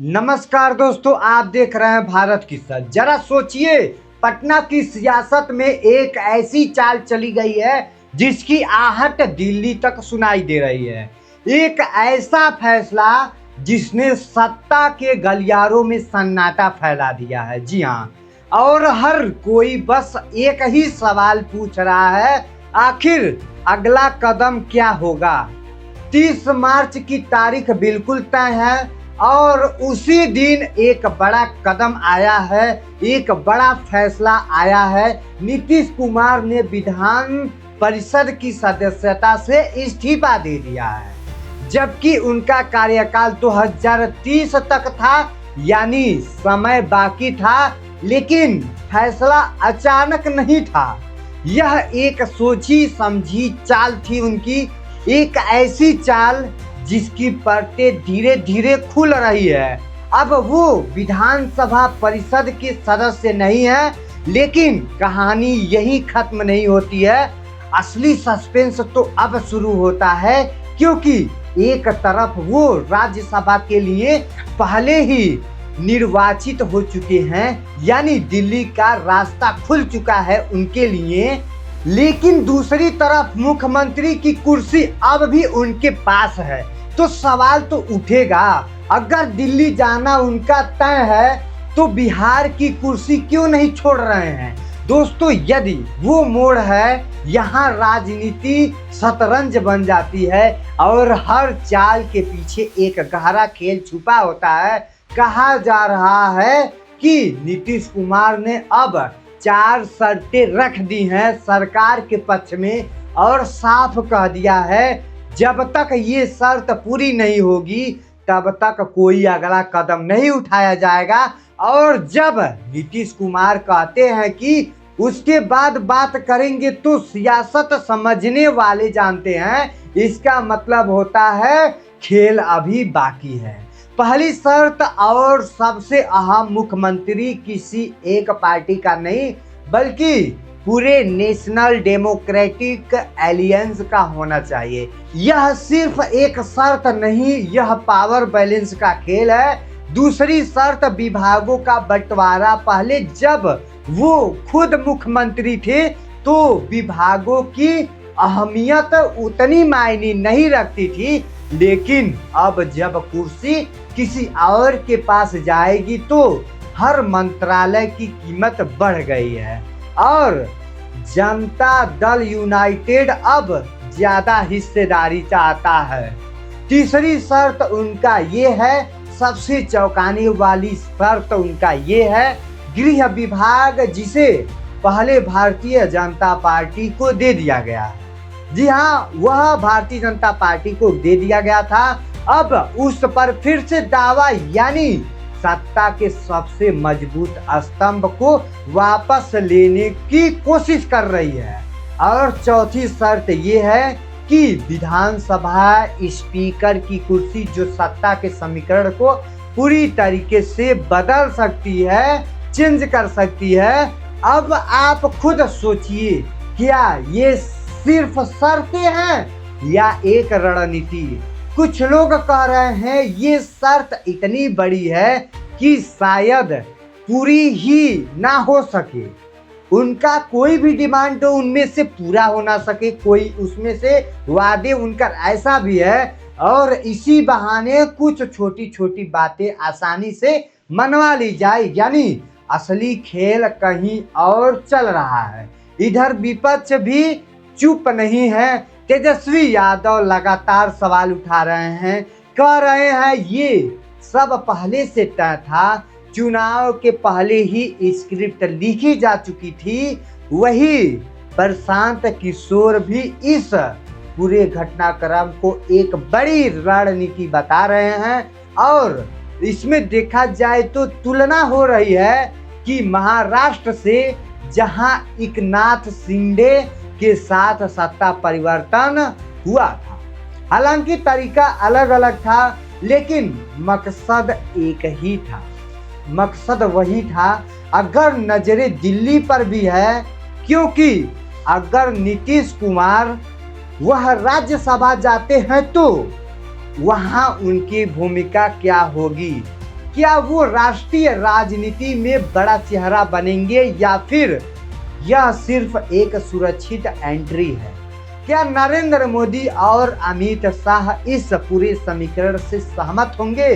नमस्कार दोस्तों, आप देख रहे हैं भारत की सर। जरा सोचिए, पटना की सियासत में एक ऐसी चाल चली गई है जिसकी आहट दिल्ली तक सुनाई दे रही है। एक ऐसा फैसला जिसने सत्ता के गलियारों में सन्नाटा फैला दिया है। जी हाँ, और हर कोई बस एक ही सवाल पूछ रहा है, आखिर अगला कदम क्या होगा। 30 मार्च की तारीख बिल्कुल तय है और उसी दिन एक बड़ा कदम आया है, एक बड़ा फैसला आया है। नीतीश कुमार ने विधान परिषद की सदस्यता से इस्तीफा दे दिया है, जबकि उनका कार्यकाल 2030 तक था, यानी समय बाकी था। लेकिन फैसला अचानक नहीं था, यह एक सोची समझी चाल थी उनकी, एक ऐसी चाल जिसकी परतें धीरे धीरे खुल रही है। अब वो विधानसभा परिषद के सदस्य नहीं है, लेकिन कहानी यही खत्म नहीं होती है। असली सस्पेंस तो अब शुरू होता है, क्योंकि एक तरफ वो राज्यसभा के लिए पहले ही निर्वाचित हो चुके हैं, यानी दिल्ली का रास्ता खुल चुका है उनके लिए। लेकिन दूसरी तरफ मुख्यमंत्री की कुर्सी अब भी उनके पास है। तो सवाल तो उठेगा, अगर दिल्ली जाना उनका तय है तो बिहार की कुर्सी क्यों नहीं छोड़ रहे हैं। दोस्तों, यदि वो मोड़ है, यहाँ राजनीति शतरंज बन जाती है और हर चाल के पीछे एक गहरा खेल छुपा होता है। कहा जा रहा है कि नीतीश कुमार ने अब 4 शर्तें रख दी हैं सरकार के पक्ष में और साफ कह दिया है, जब तक ये शर्त पूरी नहीं होगी तब तक कोई अगला कदम नहीं उठाया जाएगा। और जब नीतीश कुमार कहते हैं कि उसके बाद बात करेंगे, तो सियासत समझने वाले जानते हैं इसका मतलब होता है खेल अभी बाकी है। पहली शर्त और सबसे अहम, मुख्यमंत्री किसी एक पार्टी का नहीं बल्कि पूरे नेशनल डेमोक्रेटिक एलियंस का होना चाहिए। यह सिर्फ एक शर्त नहीं, यह पावर बैलेंस का खेल है। दूसरी शर्त, विभागों का बंटवारा। पहले जब वो खुद मुख्यमंत्री थे तो विभागों की अहमियत उतनी मायने नहीं रखती थी, लेकिन अब जब कुर्सी किसी और के पास जाएगी तो हर मंत्रालय की कीमत बढ़ गई है और जनता दल यूनाइटेड अब ज्यादा हिस्सेदारी चाहता है। तीसरी शर्त उनका ये है, सबसे चौंकाने वाली शर्त उनका ये है, गृह विभाग जिसे पहले भारतीय जनता पार्टी को दे दिया गया है। जी हाँ, वह भारतीय जनता पार्टी को दे दिया गया था। अब उस पर फिर से दावा, यानी सत्ता के सबसे मजबूत स्तंभ को वापस लेने की कोशिश कर रही है। और चौथी शर्त ये है कि विधानसभा स्पीकर की कुर्सी, जो सत्ता के समीकरण को पूरी तरीके से बदल सकती है, चेंज कर सकती है। अब आप खुद सोचिए, क्या ये सिर्फ शर्तें हैं या एक रणनीति। कुछ लोग कह रहे हैं ये शर्त इतनी बड़ी है कि शायद पूरी ही ना हो सके। उनका कोई भी डिमांड उनमें से पूरा हो ना सके, कोई उसमें से वादे उनका ऐसा भी है, और इसी बहाने कुछ छोटी छोटी बातें आसानी से मनवा ली जाए, यानी असली खेल कहीं और चल रहा है। इधर विपक्ष भी चुप नहीं है। तेजस्वी यादव लगातार सवाल उठा रहे हैं, कह रहे हैं ये सब पहले से तय था, चुनाव के पहले ही स्क्रिप्ट लिखी जा चुकी थी। वही प्रशांत किशोर भी इस पूरे घटनाक्रम को एक बड़ी रणनीति बता रहे हैं, और इसमें देखा जाए तो तुलना हो रही है कि महाराष्ट्र से जहां एकनाथ शिंदे के साथ सत्ता परिवर्तन हुआ था, हालांकि तरीका अलग अलग था, लेकिन मकसद एक ही था। मकसद वही था। अगर नजरें दिल्ली पर भी है, क्योंकि अगर नीतीश कुमार वह राज्यसभा जाते हैं तो वहां उनकी भूमिका क्या होगी। क्या वो राष्ट्रीय राजनीति में बड़ा चेहरा बनेंगे या फिर यह सिर्फ एक सुरक्षित एंट्री है? क्या नरेंद्र मोदी और अमित शाह इस पूरे समीकरण से सहमत होंगे?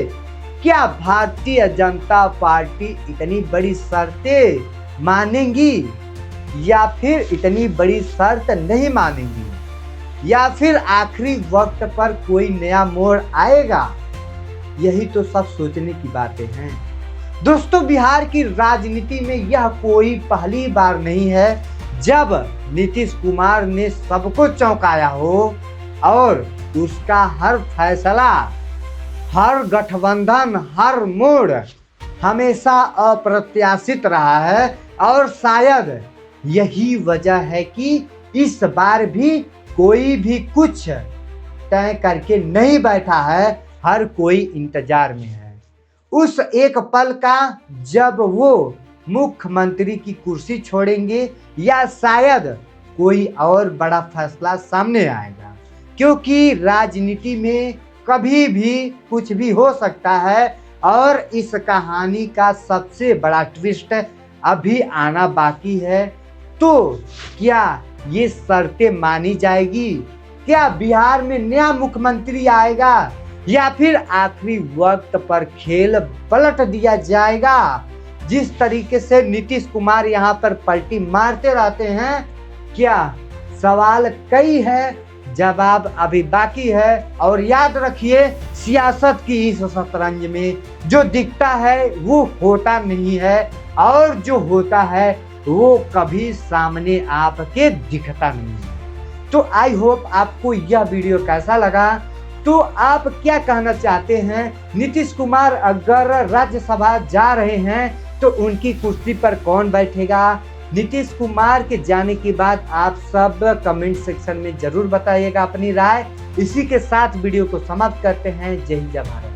क्या भारतीय जनता पार्टी इतनी बड़ी शर्तें मानेंगी या फिर इतनी बड़ी शर्त नहीं मानेंगी, या फिर आखिरी वक्त पर कोई नया मोड़ आएगा? यही तो सब सोचने की बातें हैं। दोस्तों, बिहार की राजनीति में यह कोई पहली बार नहीं है जब नीतीश कुमार ने सबको चौंकाया हो और उसका हर फैसला, हर गठबंधन, हर मोड़ हमेशा अप्रत्याशित रहा है। और शायद यही वजह है कि इस बार भी कोई भी कुछ तय करके नहीं बैठा है, हर कोई इंतजार में है उस एक पल का जब वो मुख्यमंत्री की कुर्सी छोड़ेंगे या शायद कोई और बड़ा फैसला सामने आएगा। क्योंकि राजनीति में कभी भी कुछ भी हो सकता है और इस कहानी का सबसे बड़ा ट्विस्ट अभी आना बाकी है। तो क्या ये शर्तें मानी जाएगी? क्या बिहार में नया मुख्यमंत्री आएगा या फिर आखिरी वक्त पर खेल पलट दिया जाएगा? जिस तरीके से नीतीश कुमार यहाँ पर पलटी मारते रहते हैं, क्या सवाल कई है, जवाब अभी बाकी है। और याद रखिए, सियासत की इस शतरंज में जो दिखता है वो होता नहीं है और जो होता है वो कभी सामने आपके दिखता नहीं है। तो आई होप आपको यह वीडियो कैसा लगा। तो आप क्या कहना चाहते हैं? नीतीश कुमार अगर राज्यसभा जा रहे हैं तो उनकी कुर्सी पर कौन बैठेगा? नीतीश कुमार के जाने के बाद आप सब कमेंट सेक्शन में जरूर बताइएगा अपनी राय। इसी के साथ वीडियो को समाप्त करते हैं। जय हिंद, जय भारत।